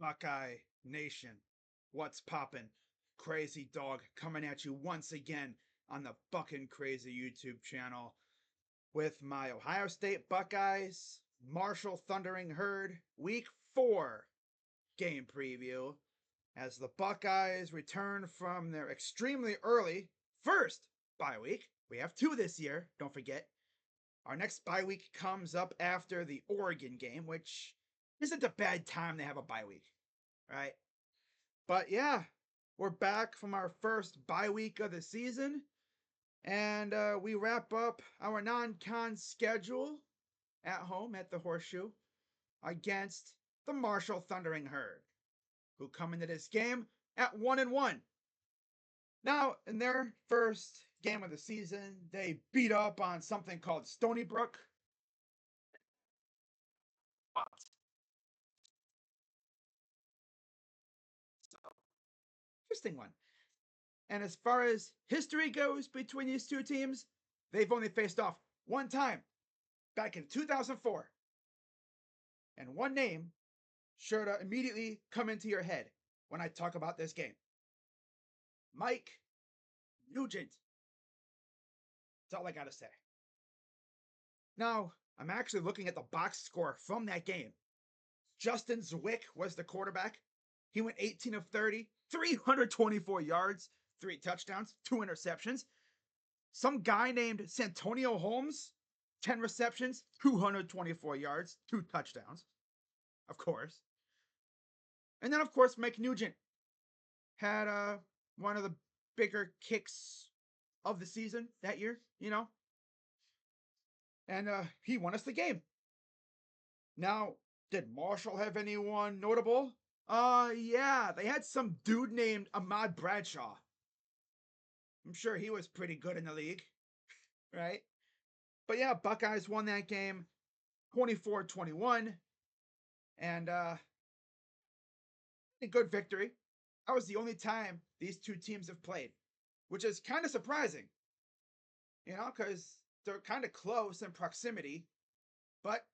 Buckeye Nation, what's poppin'? Crazy Dog coming at you once again on the Buckin' Crazy YouTube channel with my Ohio State Buckeyes, Marshall Thundering Herd, Week 4 game preview as the Buckeyes return from their extremely early first bye week. We have 2 this year, don't forget. Our next bye week comes up after the Oregon game, which isn't a bad time to have a bye week, right? But yeah, we're back from our first bye week of the season, and we wrap up our non-con schedule at home at the Horseshoe against the Marshall Thundering Herd, who come into this game at 1-1. Now, in their first game of the season, they beat up on something called Stony Brook. Interesting one. And as far as history goes between these two teams, they've only faced off one time back in 2004. And one name sure to immediately come into your head when I talk about this game: Mike Nugent. That's all I got to say. Now, I'm actually looking at the box score from that game. Justin Zwick was the quarterback. He went 18 of 30, 324 yards, 3 touchdowns, 2 interceptions. Some guy named Santonio Holmes, 10 receptions, 224 yards, 2 touchdowns, of course. And then, of course, Mike Nugent had one of the bigger kicks of the season that year, and he won us the game. Now, did Marshall have anyone notable? Yeah, they had some dude named Ahmad Bradshaw. I'm sure he was pretty good in the league, right? But yeah, Buckeyes won that game 24-21, and a good victory. That was the only time these two teams have played, which is kind of surprising, because they're kind of close in proximity. But,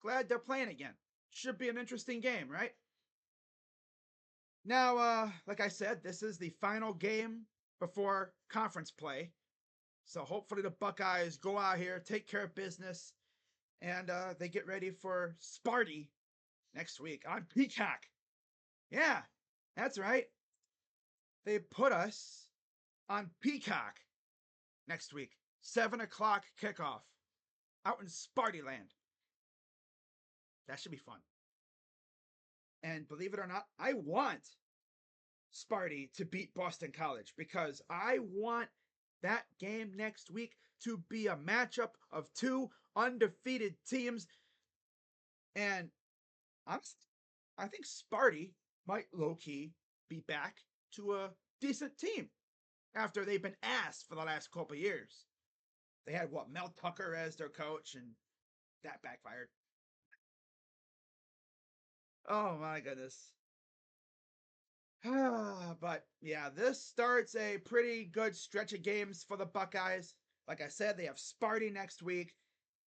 glad they're playing again. Should be an interesting game, right? Now, like I said, this is the final game before conference play. So hopefully the Buckeyes go out here, take care of business, and they get ready for Sparty next week on Peacock. Yeah, that's right. They put us on Peacock next week. 7 o'clock kickoff out in Sparty Land. That should be fun. And believe it or not, I want Sparty to beat Boston College because I want that game next week to be a matchup of 2 undefeated teams. And honestly, I think Sparty might low-key be back to a decent team after they've been ass for the last couple years. They had, Mel Tucker as their coach, and that backfired. Oh my goodness. But yeah, this starts a pretty good stretch of games for the Buckeyes. Like I said, they have Sparty next week.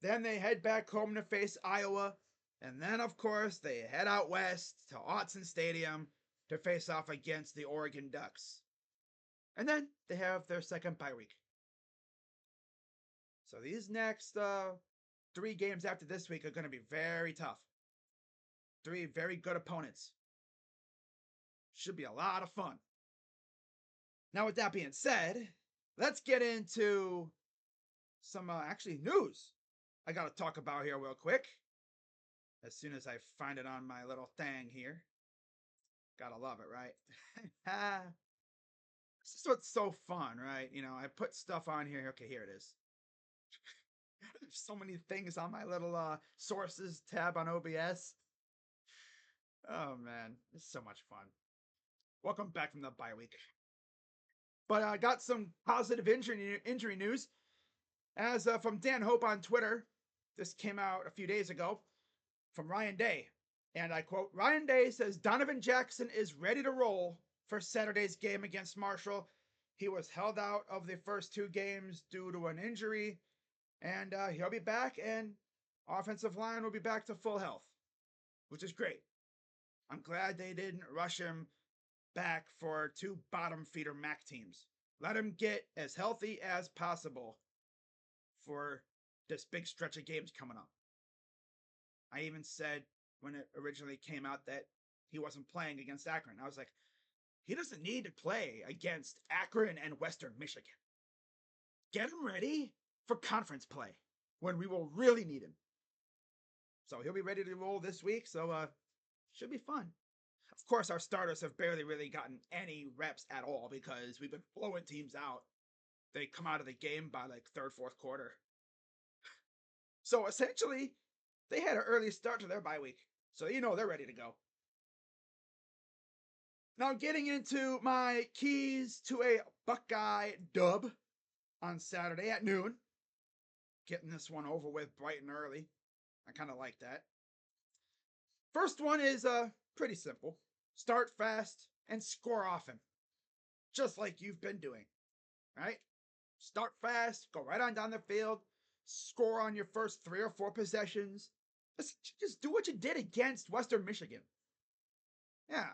Then they head back home to face Iowa. And then, of course, they head out west to Autzen Stadium to face off against the Oregon Ducks. And then they have their second bye week. So these next 3 games after this week are going to be very tough. 3 very good opponents. Should be a lot of fun. Now, with that being said, let's get into some actually news I got to talk about here real quick. As soon as I find it on my little thing here. Gotta love it, right? This is what's so fun, right? I put stuff on here. Okay, here it is. There's so many things on my little sources tab on OBS. Oh man, it's so much fun. Welcome back from the bye week. But I got some positive injury news. As from Dan Hope on Twitter, this came out a few days ago from Ryan Day. And I quote, Ryan Day says Donovan Jackson is ready to roll for Saturday's game against Marshall. He was held out of the first 2 games due to an injury. And he'll be back, and offensive line will be back to full health, which is great. I'm glad they didn't rush him back for two bottom feeder MAC teams. Let him get as healthy as possible for this big stretch of games coming up. I even said when it originally came out that he wasn't playing against Akron. I was like, he doesn't need to play against Akron and Western Michigan. Get him ready for conference play when we will really need him. So he'll be ready to roll this week. So should be fun. Of course, our starters have barely really gotten any reps at all because we've been blowing teams out. They come out of the game by like third, fourth quarter. So essentially, they had an early start to their bye week. So they're ready to go. Now getting into my keys to a Buckeye dub on Saturday at noon. Getting this one over with bright and early. I kind of like that. First one is pretty simple. Start fast and score often. Just like you've been doing, right? Start fast, go right on down the field, score on your first 3 or 4 possessions. Just do what you did against Western Michigan. Yeah,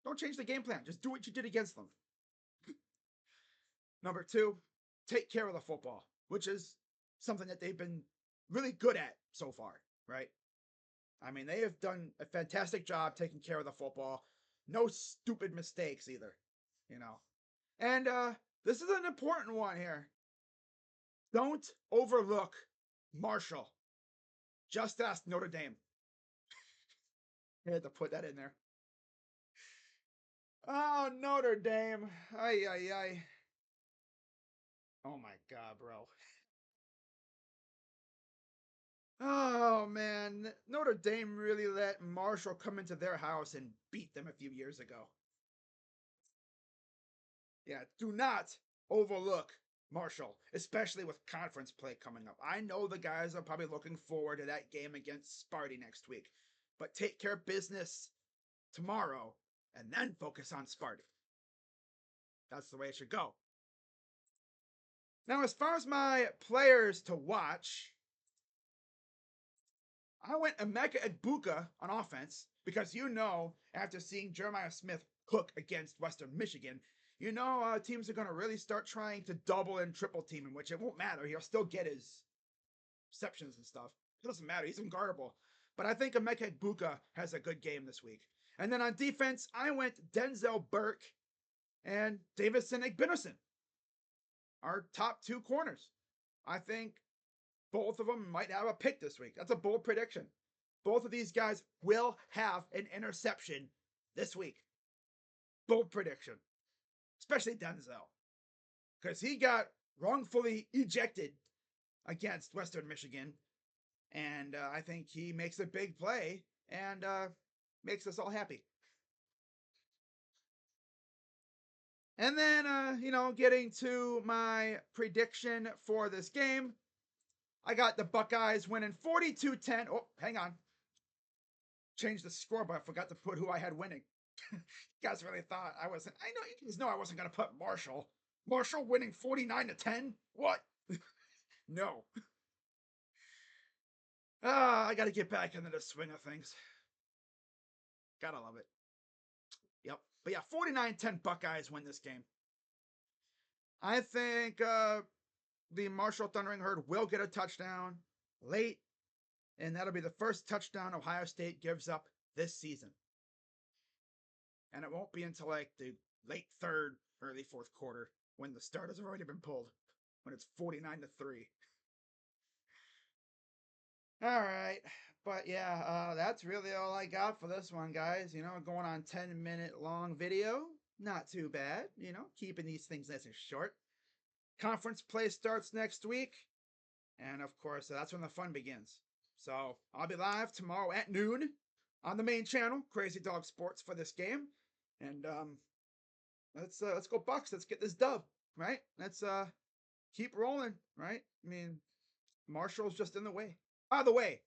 don't change the game plan. Just do what you did against them. Number 2, take care of the football, which is something that they've been really good at so far, right? I mean, they have done a fantastic job taking care of the football. No stupid mistakes either, And this is an important one here. Don't overlook Marshall. Just ask Notre Dame. I had to put that in there. Oh, Notre Dame. Ay, ay, ay. Oh my God, bro. Oh man, Notre Dame really let Marshall come into their house and beat them a few years ago. Yeah, do not overlook Marshall, especially with conference play coming up. I know the guys are probably looking forward to that game against Sparty next week, but take care of business tomorrow and then focus on Sparty. That's the way it should go. Now, as far as my players to watch, I went Emeka Egbuka on offense because after seeing Jeremiah Smith cook against Western Michigan, teams are going to really start trying to double and triple team him, which it won't matter. He'll still get his receptions and stuff. It doesn't matter. He's unguardable. But I think Emeka Egbuka has a good game this week. And then on defense, I went Denzel Burke and Davison Igbinosun, our top 2 corners. I think both of them might have a pick this week. That's a bold prediction. Both of these guys will have an interception this week. Bold prediction. Especially Denzel. Because he got wrongfully ejected against Western Michigan. And I think he makes a big play and makes us all happy. And then, getting to my prediction for this game, I got the Buckeyes winning 42-10. Oh, hang on. Changed the score, but I forgot to put who I had winning. You guys really thought I wasn't. I know you guys know I wasn't going to put Marshall. Marshall winning 49-10? What? No. I got to get back into the swing of things. Gotta love it. Yep. But yeah, 49-10 Buckeyes win this game. I think the Marshall Thundering Herd will get a touchdown late, and that'll be the first touchdown Ohio State gives up this season. And it won't be until like the late third, early fourth quarter when the starters have already been pulled, when it's 49-3. All right. But yeah, that's really all I got for this one, guys. Going on 10-minute long video. Not too bad, keeping these things nice and short. Conference play starts next week. And of course, that's when the fun begins. So I'll be live tomorrow at noon on the main channel, Crazy Dog Sports, for this game. And let's go Bucks. Let's get this dub, right? Let's keep rolling, right? I mean, Marshall's just in the way. By the way,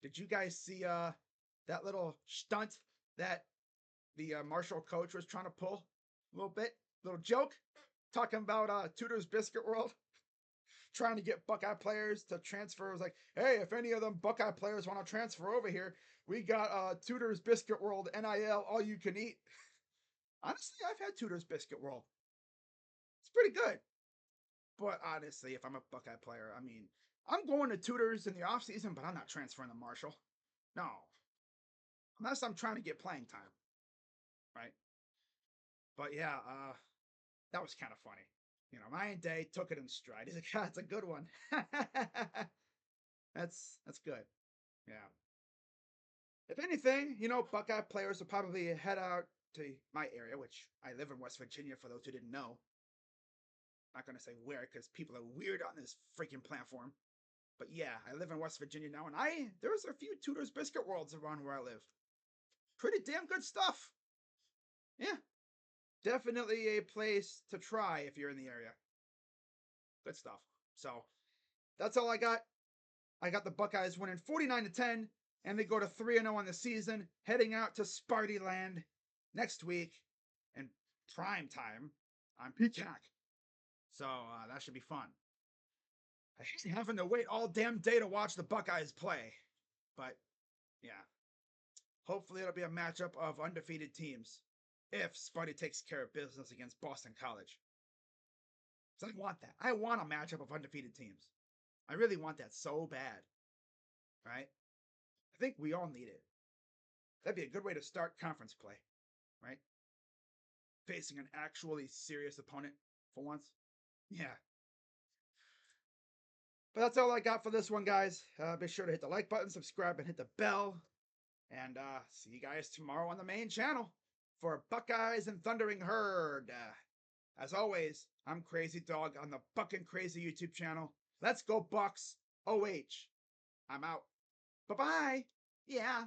did you guys see that little stunt that the Marshall coach was trying to pull? A little joke, talking about Tudor's Biscuit World. trying to get Buckeye players to transfer. It was like, hey, if any of them Buckeye players want to transfer over here, we got Tudor's Biscuit World NIL all you can eat. Honestly, I've had Tudor's Biscuit World. It's pretty good. But honestly, if I'm a Buckeye player, I mean, I'm going to Tudor's in the off season, but I'm not transferring to Marshall. No, unless I'm trying to get playing time, right? But yeah, that was kind of funny. You know, Ryan Day took it in stride. He's like, "God, it's a good one." That's good. Yeah. If anything, you know, Buckeye players will probably head out to my area, which I live in West Virginia. For those who didn't know, I'm not gonna say where because people are weird on this freaking platform. But yeah, I live in West Virginia now, and there's a few Tudor's Biscuit Worlds around where I live. Pretty damn good stuff. Yeah, definitely a place to try if you're in the area. Good stuff. So that's all I got. I got the Buckeyes winning 49-10, and they go to 3-0 on the season, heading out to Sparty Land next week in prime time on Peacock. So that should be fun. I hate having to wait all damn day to watch the Buckeyes play, but yeah, hopefully it'll be a matchup of undefeated teams if Sparty takes care of business against Boston College. So I want that. I want a matchup of undefeated teams. I really want that so bad, right? I think we all need it. That'd be a good way to start conference play, right? Facing an actually serious opponent for once. Yeah. But that's all I got for this one, guys. Be sure to hit the like button, subscribe, and hit the bell. And see you guys tomorrow on the main channel for Buckeyes and Thundering Herd. As always, I'm Crazy Dog on the Buckin' Crazy YouTube channel. Let's go Bucks. OH. I'm out. Bye-bye. Yeah.